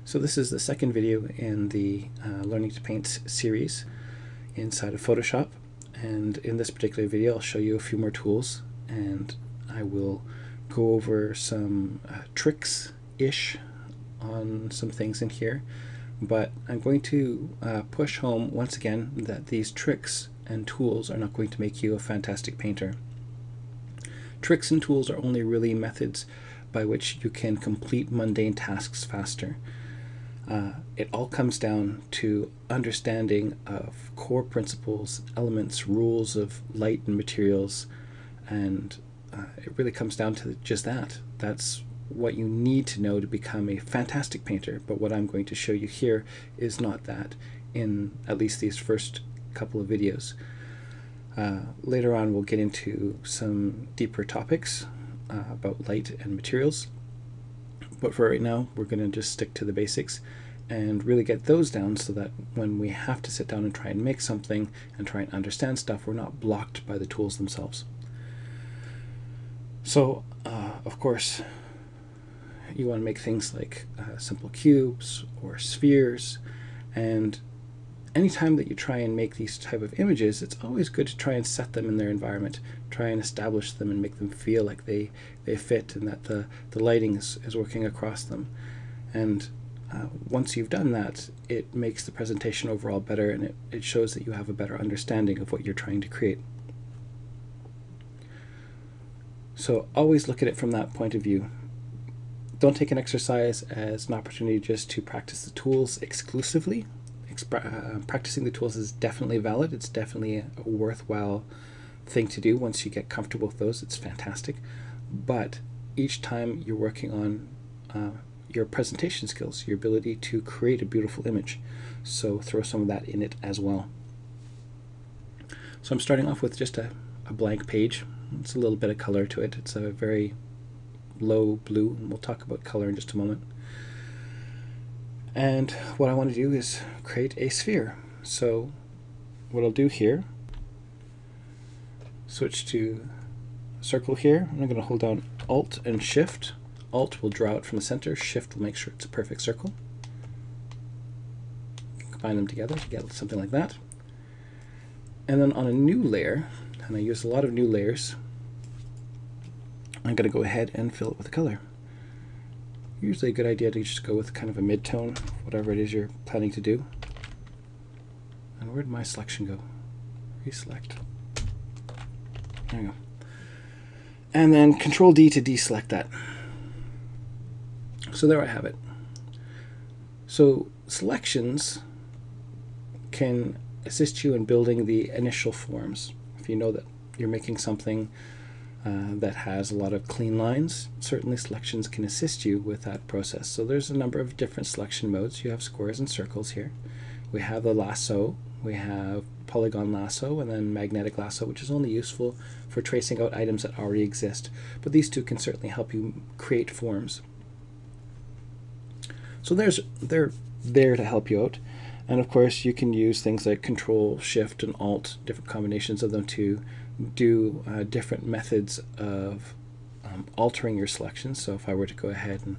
So this is the second video in the Learning to Paint series inside of Photoshop, and in this particular video I'll show you a few more tools, and I will go over some tricks-ish on some things in here, but I'm going to push home once again that these tricks and tools are not going to make you a fantastic painter. Tricks and tools are only really methods by which you can complete mundane tasks faster. It all comes down to understanding of core principles, elements, rules of light and materials, and it really comes down to just that. That's what you need to know to become a fantastic painter, but what I'm going to show you here is not that in at least these first couple of videos. Later on we'll get into some deeper topics about light and materials, but for right now we're going to just stick to the basics and really get those down so that when we have to sit down and try and make something and try and understand stuff, we're not blocked by the tools themselves. So of course you want to make things like simple cubes or spheres, and anytime that you try and make these type of images, it's always good to try and set them in their environment, try and establish them and make them feel like they fit and that the lighting is working across them. And once you've done that, it makes the presentation overall better, and it shows that you have a better understanding of what you're trying to create. So always look at it from that point of view. Don't take an exercise as an opportunity just to practice the tools exclusively. Practicing the tools is definitely valid. It's definitely a worthwhile thing to do. Once you get comfortable with those, it's fantastic. But each time you're working on your presentation skills, your ability to create a beautiful image. So throw some of that in it as well. So I'm starting off with just a blank page. It's a little bit of color to it. It's a very low blue, and we'll talk about color in just a moment. And what I want to do is create a sphere. So what I'll do here, switch to circle here. I'm going to hold down Alt and Shift. Alt will draw it from the center, Shift will make sure it's a perfect circle. Combine them together to get something like that. And then on a new layer, and I use a lot of new layers, I'm going to go ahead and fill it with a color. Usually a good idea to just go with kind of a mid-tone, whatever it is you're planning to do. And where did my selection go? Reselect. There we go. And then Control D to deselect that. So there I have it. So selections can assist you in building the initial forms. If you know that you're making something that has a lot of clean lines, certainly selections can assist you with that process. So there's a number of different selection modes. You have squares and circles here. We have the lasso, we have polygon lasso, and then magnetic lasso, which is only useful for tracing out items that already exist. But these two can certainly help you create forms. So they're there to help you out. And of course you can use things like Control, Shift, and Alt, different combinations of them to do different methods of altering your selections. So if I were to go ahead and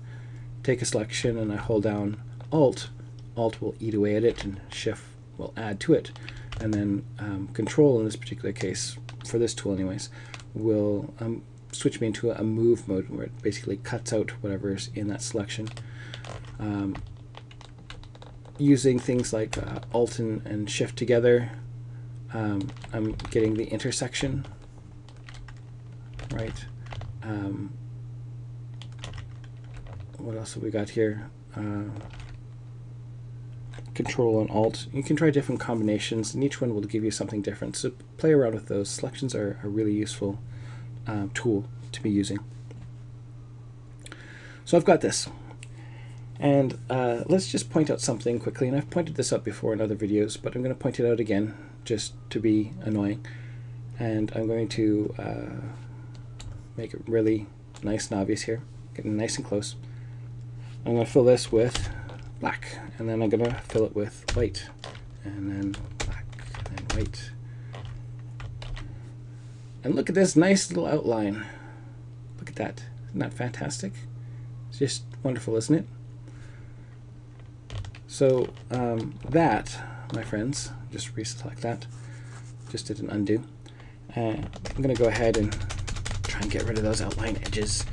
take a selection and I hold down Alt, Alt will eat away at it and Shift will add to it. And then Control, in this particular case, for this tool anyways, will switch me into a move mode where it basically cuts out whatever is in that selection. Using things like Alt and Shift together, I'm getting the intersection, right? What else have we got here? Control and Alt. You can try different combinations, and each one will give you something different. So play around with those. Selections are a really useful tool to be using. So I've got this. And let's just point out something quickly, and I've pointed this out before in other videos, but I'm going to point it out again just to be annoying. And I'm going to make it really nice and obvious here, getting nice and close. I'm going to fill this with black, and then I'm going to fill it with white, and then black, and then white. And look at this nice little outline. Look at that. Isn't that fantastic? It's just wonderful, isn't it? So that, my friends, just reselect that. Just did an undo. I'm going to go ahead and try and get rid of those outline edges.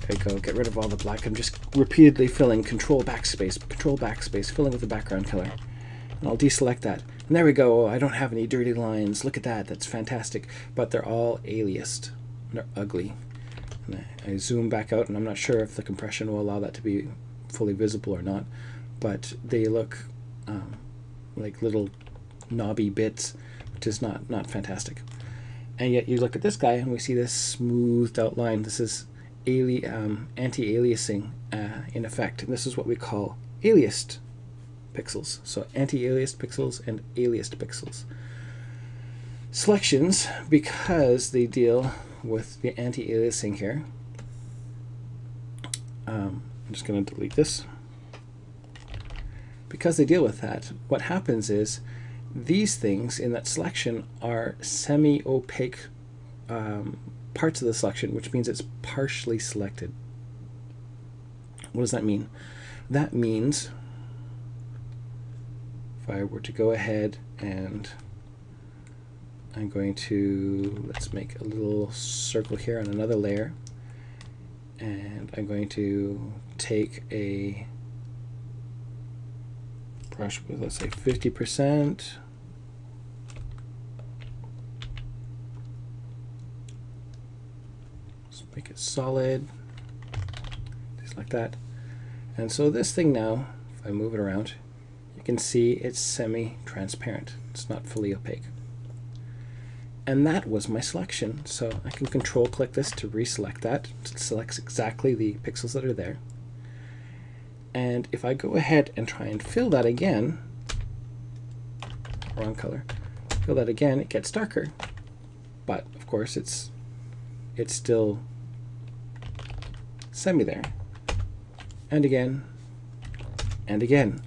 There we go. Get rid of all the black. I'm just repeatedly filling Control Backspace, filling with the background color. And I'll deselect that. And there we go. I don't have any dirty lines. Look at that. That's fantastic. But they're all aliased. They're ugly. And I zoom back out, and I'm not sure if the compression will allow that to be fully visible or not. But they look like little knobby bits, which is not fantastic. And yet you look at this guy, and we see this smoothed out line. This is anti-aliasing in effect. And this is what we call aliased pixels. So anti-aliased pixels and aliased pixels. Selections, because they deal with the anti-aliasing here. I'm just going to delete this. Because they deal with that, what happens is these things in that selection are semi-opaque parts of the selection, which means it's partially selected. What does that mean? That means if I were to go ahead and I'm going to, let's make a little circle here on another layer, and I'm going to take a brush with, let's say, 50%. Let's make it solid, just like that. And so this thing now, if I move it around, you can see it's semi-transparent. It's not fully opaque. And that was my selection. So I can control click this to reselect that. It selects exactly the pixels that are there. And if I go ahead and try and fill that again, wrong color, fill that again, it gets darker. But of course it's still semi there. And again, and again.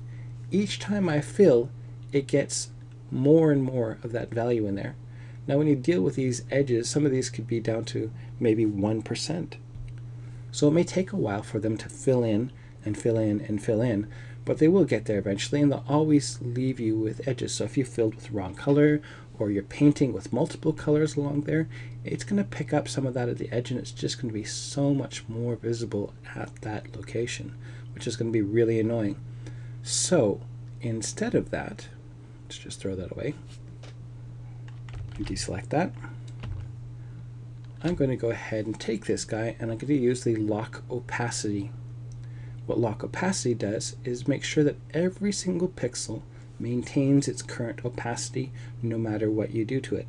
Each time I fill, it gets more and more of that value in there. Now when you deal with these edges, some of these could be down to maybe 1%. So it may take a while for them to fill in and fill in and fill in, but they will get there eventually, and they'll always leave you with edges. So if you filled with the wrong color, or you're painting with multiple colors along there, it's going to pick up some of that at the edge, and it's just going to be so much more visible at that location, which is going to be really annoying. So instead of that, let's just throw that away and deselect that. I'm going to go ahead and take this guy, and I'm going to use the lock opacity. What lock opacity does is make sure that every single pixel maintains its current opacity no matter what you do to it.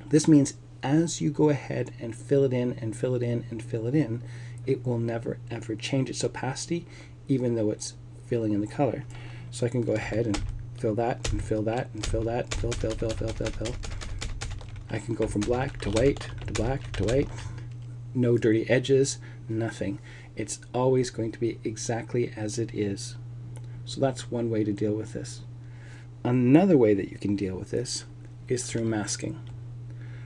This means as you go ahead and fill it in and fill it in and fill it in, it will never ever change its opacity, even though it's filling in the color. So I can go ahead and fill that and fill that and fill that, fill. I can go from black to white to black to white. No dirty edges, nothing. It's always going to be exactly as it is. So that's one way to deal with this. Another way that you can deal with this is through masking.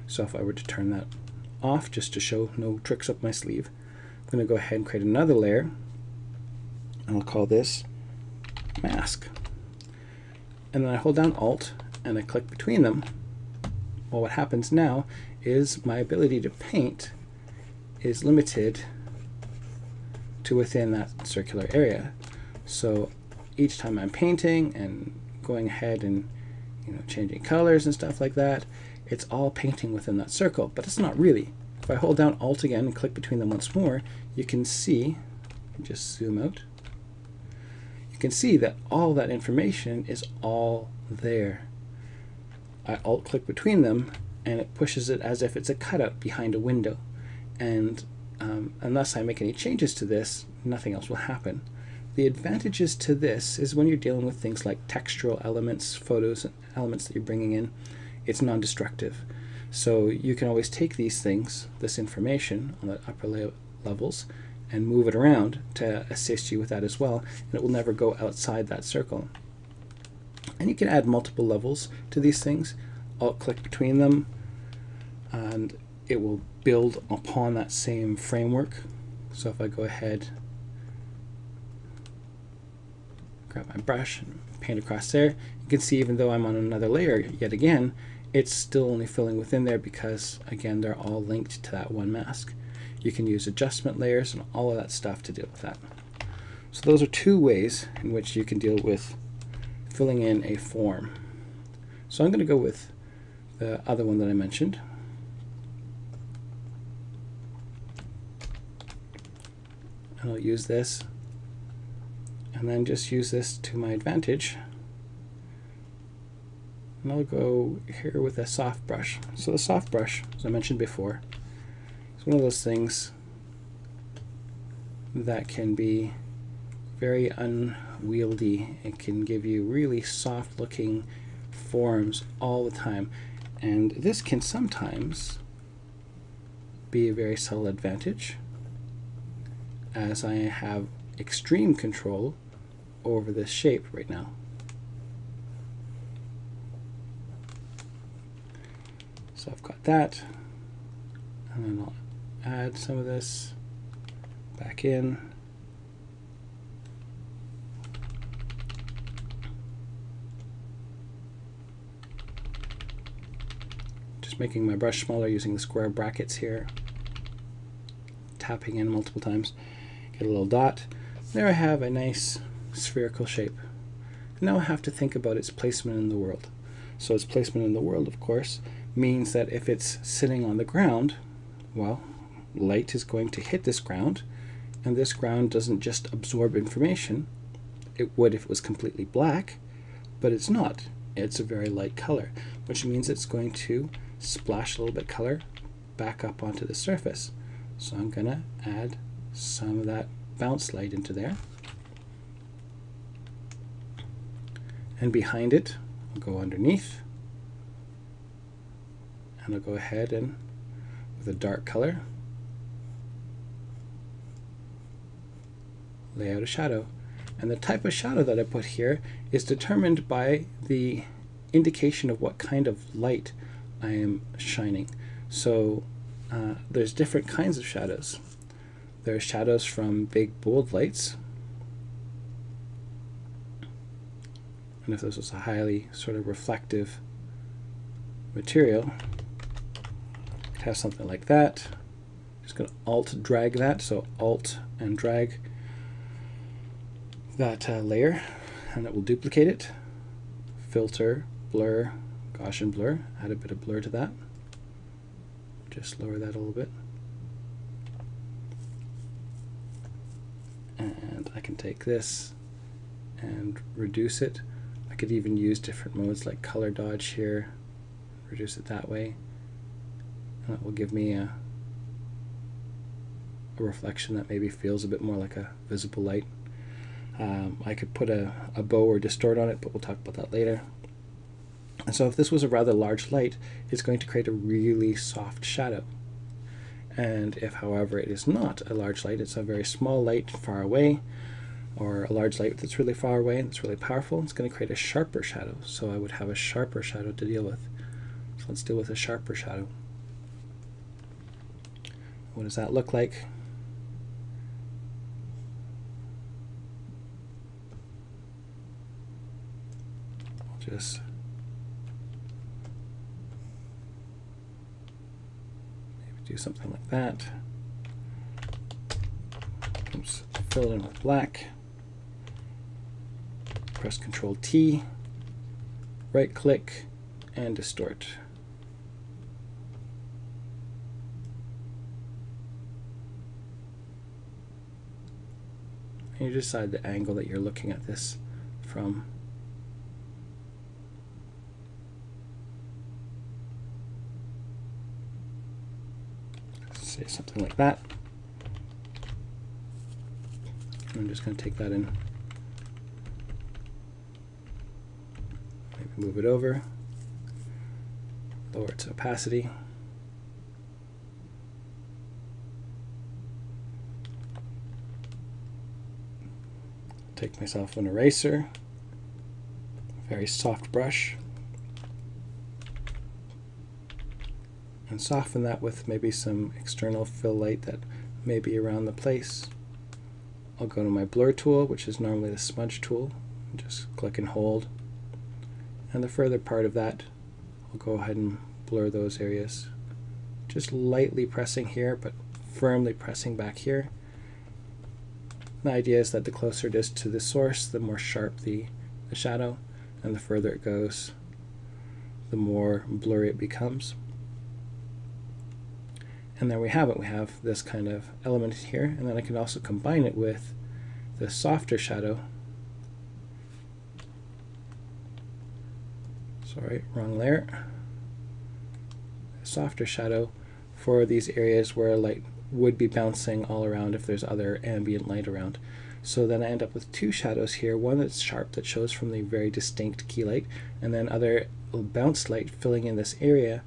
So if I were to turn that off, just to show no tricks up my sleeve, I'm going to go ahead and create another layer, and I'll call this mask. And then I hold down Alt and I click between them. Well, what happens now is my ability to paint is limited to within that circular area. So each time I'm painting and going ahead and changing colors and stuff like that, it's all painting within that circle, but it's not really. If I hold down Alt again and click between them once more, you can see, just zoom out, you can see that all that information is all there. I Alt click between them and it pushes it as if it's a cutout behind a window. And unless I make any changes to this, nothing else will happen. The advantages to this is when you're dealing with things like textural elements, photos, elements that you're bringing in, it's non-destructive. So you can always take these things, this information on the upper levels, and move it around to assist you with that as well, and it will never go outside that circle. And you can add multiple levels to these things. Alt click between them, and it will build upon that same framework. So if I go ahead, grab my brush and paint across there. You can see even though I'm on another layer yet again, it's still only filling within there because, again, they're all linked to that one mask. You can use adjustment layers and all of that stuff to deal with that. So those are two ways in which you can deal with filling in a form. So I'm going to go with the other one that I mentioned. And I'll use this and then just use this to my advantage. And I'll go here with a soft brush. So the soft brush, as I mentioned before, is one of those things that can be very unwieldy. It can give you really soft looking forms all the time. And this can sometimes be a very subtle advantage, as I have extreme control over this shape right now. So I've got that, and then I'll add some of this back in. Just making my brush smaller using the square brackets here, tapping in multiple times, get a little dot. There I have a nice spherical shape. Now I have to think about its placement in the world. So its placement in the world, of course, means that if it's sitting on the ground, well, light is going to hit this ground, and this ground doesn't just absorb information. It would if it was completely black, but it's not. It's a very light color, which means it's going to splash a little bit color back up onto the surface. So I'm going to add some of that bounce light into there. And behind it, I'll go underneath, and I'll go ahead and, with a dark color, lay out a shadow. And the type of shadow that I put here is determined by the indication of what kind of light I am shining. So there's different kinds of shadows. There are shadows from big bold lights, and if this was a highly sort of reflective material, it has something like that. Just going to Alt drag that, so Alt and drag that layer, and it will duplicate it. Filter, blur, Gaussian blur, add a bit of blur to that. Just lower that a little bit. And I can take this and reduce it. I could even use different modes like color dodge here, reduce it that way. And that will give me a reflection that maybe feels a bit more like a visible light. I could put a bow or distort on it, but we'll talk about that later. And so if this was a rather large light, it's going to create a really soft shadow. And if, however, it is not a large light, it's a very small light far away, or a large light that's really far away and it's really powerful, it's going to create a sharper shadow. So I would have a sharper shadow to deal with. So let's deal with a sharper shadow. What does that look like? I'll just do something like that. Oops, fill it in with black. Press Ctrl T, right click, and distort. And you decide the angle that you're looking at this from. Say something like that. And I'm just going to take that in, maybe move it over, lower its opacity. Take myself an eraser, very soft brush, and soften that with maybe some external fill light that may be around the place. I'll go to my blur tool, which is normally the smudge tool, Just click and hold. And the further part of that, I'll go ahead and blur those areas. Just lightly pressing here, but firmly pressing back here. The idea is that the closer it is to the source, the more sharp the shadow, and the further it goes, the more blurry it becomes. And there we have it. We have this kind of element here, and then I can also combine it with the softer shadow. Sorry, wrong layer. Softer shadow for these areas where light would be bouncing all around if there's other ambient light around. So then I end up with two shadows here, one that's sharp that shows from the very distinct key light, and then other bounce light filling in this area,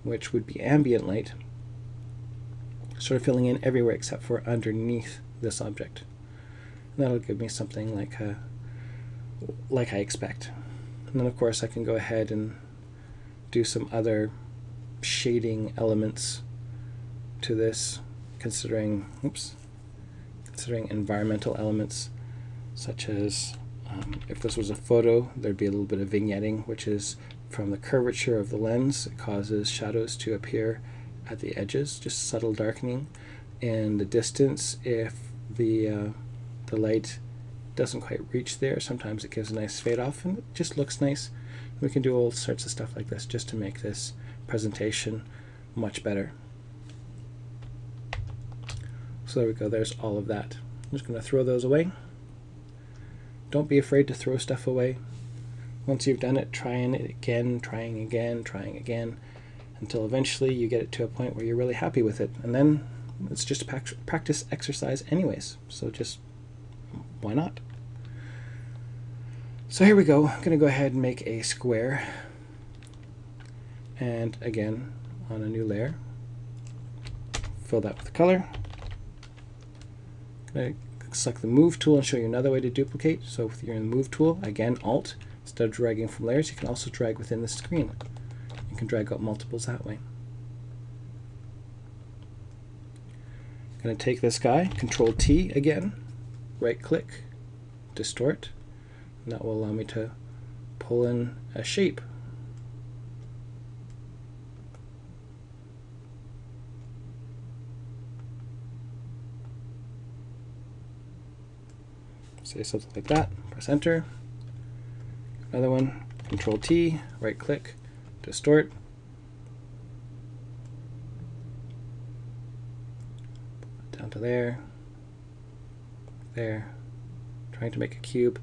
which would be ambient light, sort of filling in everywhere except for underneath this object. And that'll give me something like I expect. And then of course I can go ahead and do some other shading elements to this, considering environmental elements, such as if this was a photo, there'd be a little bit of vignetting, which is from the curvature of the lens. It causes shadows to appear at the edges, just subtle darkening. In the distance, if the light doesn't quite reach there, sometimes it gives a nice fade off, and it just looks nice. We can do all sorts of stuff like this just to make this presentation much better. So there we go, there's all of that. I'm just going to throw those away. Don't be afraid to throw stuff away. Once you've done it, trying it again, trying again, until eventually you get it to a point where you're really happy with it. And then it's just a practice exercise anyways, so just why not? So here we go. I'm going to go ahead and make a square. And again, on a new layer, fill that with color. I'm going to select the Move tool and show you another way to duplicate. So if you're in the Move tool, again, Alt. Instead of dragging from layers, you can also drag within the screen. You can drag out multiples that way. I'm going to take this guy, Control T again, right click, distort, and that will allow me to pull in a shape. Say something like that, press enter. Another one, Control T, right click, distort. Down to there, there, trying to make a cube.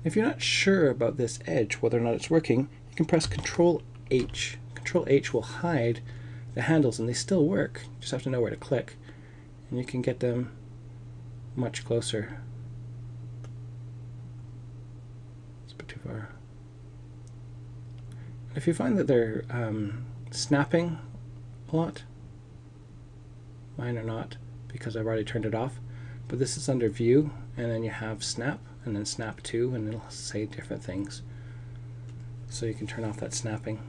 If you're not sure about this edge, whether or not it's working, you can press Control H. Control H will hide the handles and they still work. You just have to know where to click. And you can get them much closer. It's a bit too far. If you find that they're snapping a lot, mine are not because I've already turned it off, but this is under View, and then you have Snap, and then Snap 2, and it'll say different things. So you can turn off that snapping.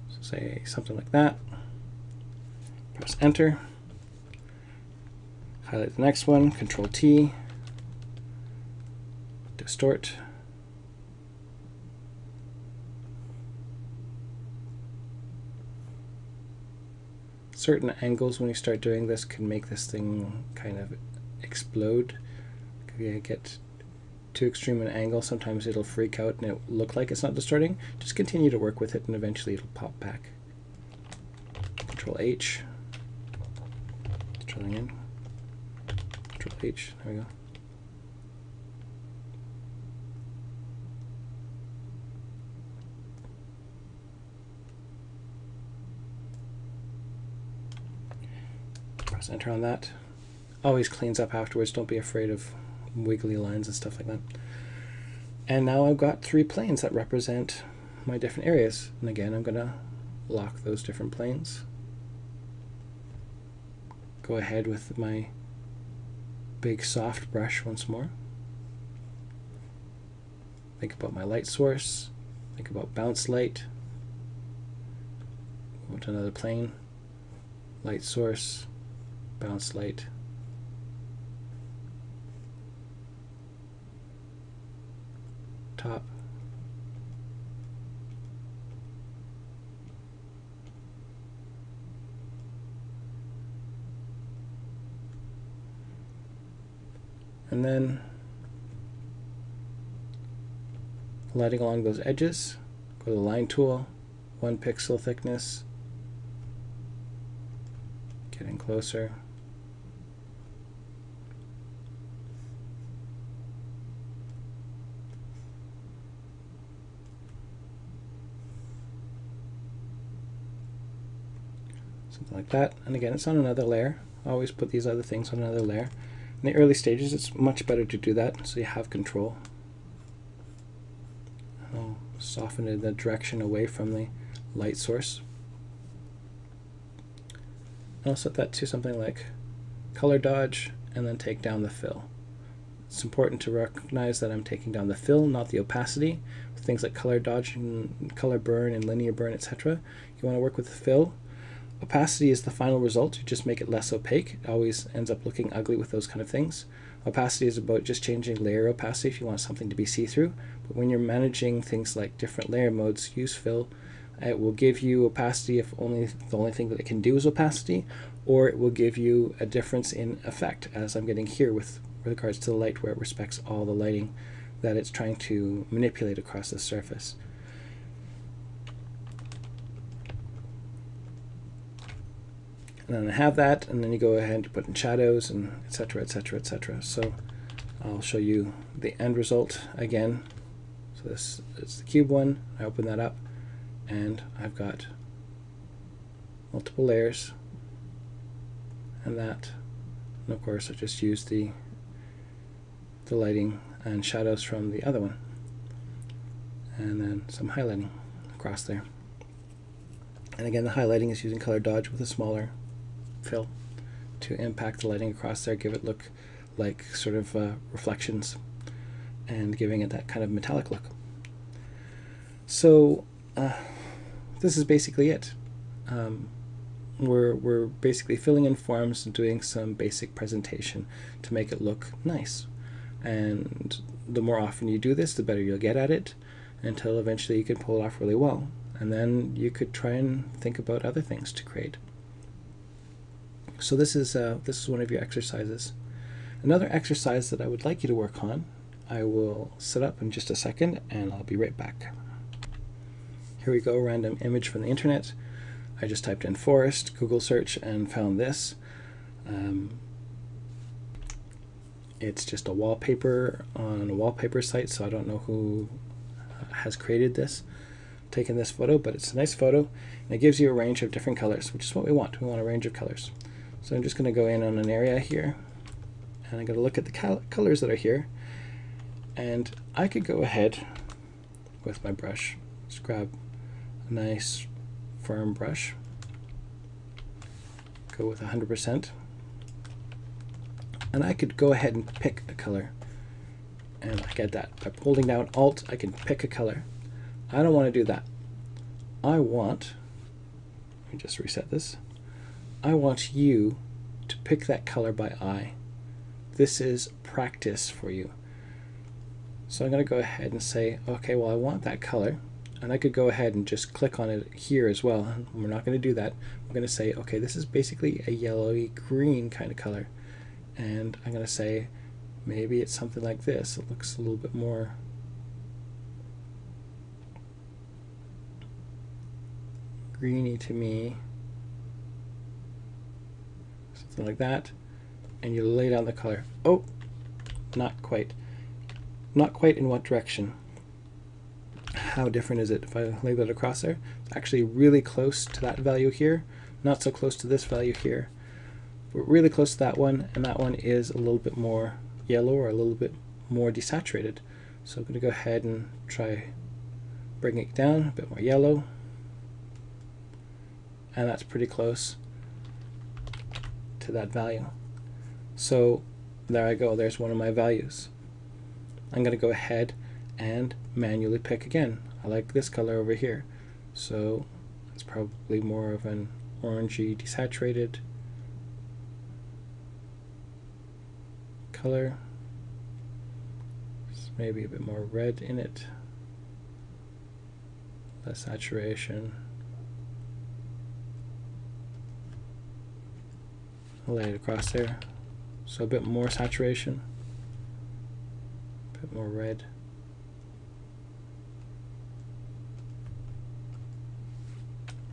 So say something like that. Press Enter. Highlight the next one, Control T, distort. Certain angles when you start doing this can make this thing kind of explode. If you get too extreme an angle, sometimes it'll freak out and it'll look like it's not distorting. Just continue to work with it and eventually it'll pop back. Control H. Drilling in. Control H. There we go. Press enter on that. Always cleans up afterwards. Don't be afraid of wiggly lines and stuff like that. And now I've got 3 planes that represent my different areas. And again, I'm going to lock those different planes. Go ahead with my big soft brush once more. Think about my light source. Think about bounce light. Go to another plane. Light source. Bounce light. top. And then lighting along those edges, go to the line tool, 1 pixel thickness, getting closer. Something like that. And again, it's on another layer. I always put these other things on another layer. In the early stages, it's much better to do that so you have control. I'll soften it in the direction away from the light source. I'll set that to something like color dodge and then take down the fill. It's important to recognize that I'm taking down the fill, not the opacity. With things like color dodge and color burn and linear burn, etc., you want to work with the fill. Opacity is the final result. You just make it less opaque. It always ends up looking ugly with those kind of things. Opacity is about just changing layer opacity if you want something to be see-through. But when you're managing things like different layer modes, use fill. It will give you opacity if the only thing that it can do is opacity, or it will give you a difference in effect, as I'm getting here with regards to the light, where it respects all the lighting that it's trying to manipulate across the surface. And then I have that, and then you go ahead and put in shadows and etc, etc, etc. So I'll show you the end result again. So this is the cube one. I open that up and I've got multiple layers and that, and of course I just used the lighting and shadows from the other one, and then some highlighting across there. And again, the highlighting is using color dodge with a smaller fill to impact the lighting across there, give it look like sort of reflections, and giving it that kind of metallic look. So this is basically it. We're basically filling in forms and doing some basic presentation to make it look nice. And the more often you do this, the better you'll get at it, until eventually you can pull it off really well. And then you could try and think about other things to create. So this is one of your exercises. Another exercise that I would like you to work on, I will set up in just a second and I'll be right back. Here we go, random image from the internet. I just typed in forest, Google search, and found this. It's just a wallpaper on a wallpaper site, so I don't know who has created this, taken this photo, but it's a nice photo, and it gives you a range of different colors, which is what we want. We want a range of colors. So I'm just going to go in on an area here, and I'm going to look at the colors that are here, and I could go ahead with my brush, just grab a nice firm brush, go with 100%, and I could go ahead and pick a color, and I get that. By holding down Alt, I can pick a color. I don't want to do that. I want, let me just reset this, I want you to pick that color by eye. This is practice for you. So I'm going to go ahead and say, okay, well I want that color, and I could go ahead and just click on it here as well. We're not going to do that. We're going to say, okay, this is basically a yellowy green kind of color. And I'm going to say, maybe it's something like this. It looks a little bit more greeny to me. Something like that. And you lay down the color. Oh, not quite. Not quite in what direction? How different is it? If I lay that across there, it's actually really close to that value here, not so close to this value here. We're really close to that one, and that one is a little bit more yellow or a little bit more desaturated. So I'm going to go ahead and try bringing it down, a bit more yellow, and that's pretty close to that value. So there I go, there's one of my values. I'm going to go ahead and manually pick again. I like this color over here, so it's probably more of an orangey desaturated color. maybe a bit more red in it, less saturation. I'll lay it across there, so a bit more saturation, a bit more red.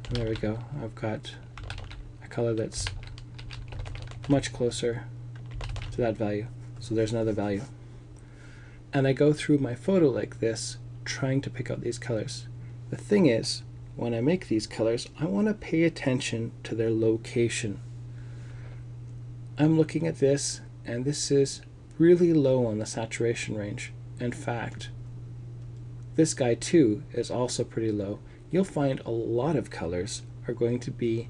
And there we go. I've got a color that's much closer to that value. So there's another value. And I go through my photo like this, trying to pick out these colors. The thing is, when I make these colors, I want to pay attention to their location. I'm looking at this, and this is really low on the saturation range. In fact, this guy too is also pretty low. You'll find a lot of colors are going to be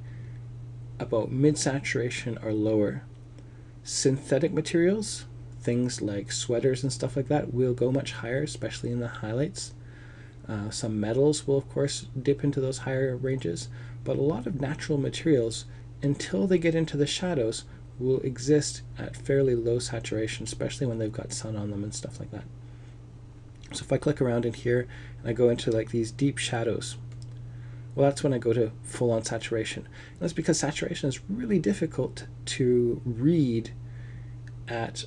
about mid-saturation or lower. Synthetic materials, things like sweaters and stuff like that, will go much higher, especially in the highlights. Some metals will of course dip into those higher ranges, but a lot of natural materials, until they get into the shadows, will exist at fairly low saturation, especially when they've got sun on them and stuff like that. So if I click around in here and I go into like these deep shadows, well, that's when I go to full-on saturation. And that's because saturation is really difficult to read at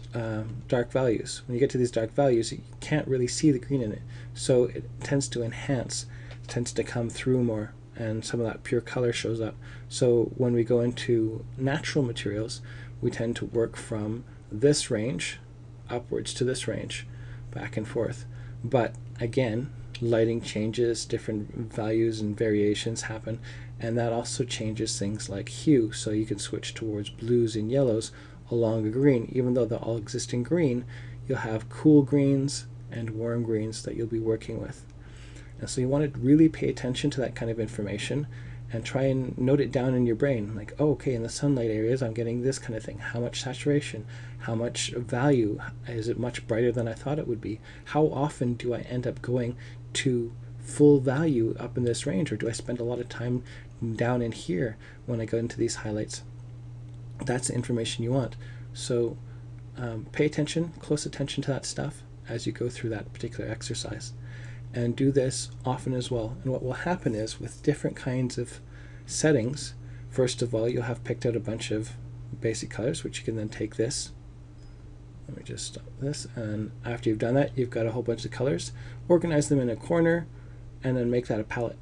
dark values. When you get to these dark values, you can't really see the green in it. So it tends to enhance, tends to come through more, and some of that pure color shows up. So when we go into natural materials, we tend to work from this range upwards to this range, back and forth. But again, lighting changes, different values and variations happen, and that also changes things like hue. So you can switch towards blues and yellows along a green. Even though they'll all exist in green, you'll have cool greens and warm greens that you'll be working with. And so you want to really pay attention to that kind of information and try and note it down in your brain. Like, oh, okay, in the sunlight areas, I'm getting this kind of thing. How much saturation? How much value? Is it much brighter than I thought it would be? How often do I end up going to full value up in this range, or do I spend a lot of time down in here when I go into these highlights? That's the information you want. So pay attention, close attention to that stuff as you go through that particular exercise. And do this often as well. And what will happen is, with different kinds of settings, first of all, you'll have picked out a bunch of basic colors, which you can then take this. Let me just stop this. And after you've done that, you've got a whole bunch of colors. Organize them in a corner, and then make that a palette,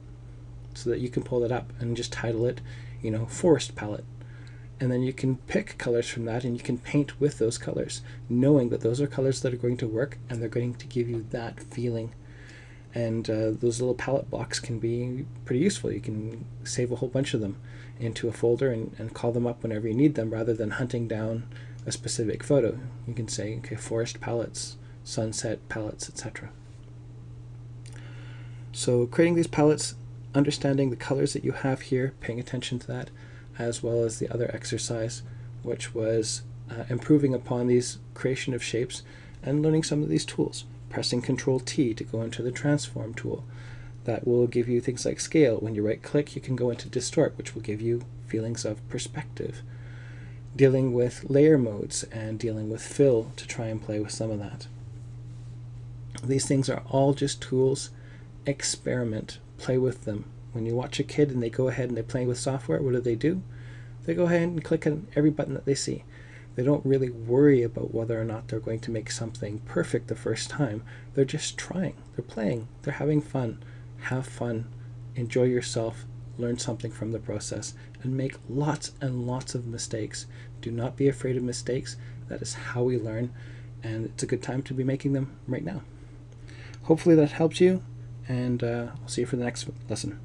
so that you can pull it up and just title it, you know, forest palette. And then you can pick colors from that, and you can paint with those colors, knowing that those are colors that are going to work, and they're going to give you that feeling. And those little palette blocks can be pretty useful. You can save a whole bunch of them into a folder and call them up whenever you need them, rather than hunting down a specific photo. You can say, okay, forest palettes, sunset palettes, etc. So creating these palettes, understanding the colors that you have here, paying attention to that, as well as the other exercise, which was improving upon these creation of shapes and learning some of these tools. Pressing Ctrl-T to go into the transform tool. That will give you things like scale. When you right click, you can go into distort, which will give you feelings of perspective. Dealing with layer modes and dealing with fill to try and play with some of that. These things are all just tools. Experiment, play with them. When you watch a kid and they go ahead and they play with software, what do? They go ahead and click on every button that they see. They don't really worry about whether or not they're going to make something perfect the first time. They're just trying. They're playing. They're having fun. Have fun. Enjoy yourself. Learn something from the process. And make lots and lots of mistakes. Do not be afraid of mistakes. That is how we learn. And it's a good time to be making them right now. Hopefully that helps you. And I'll see you for the next lesson.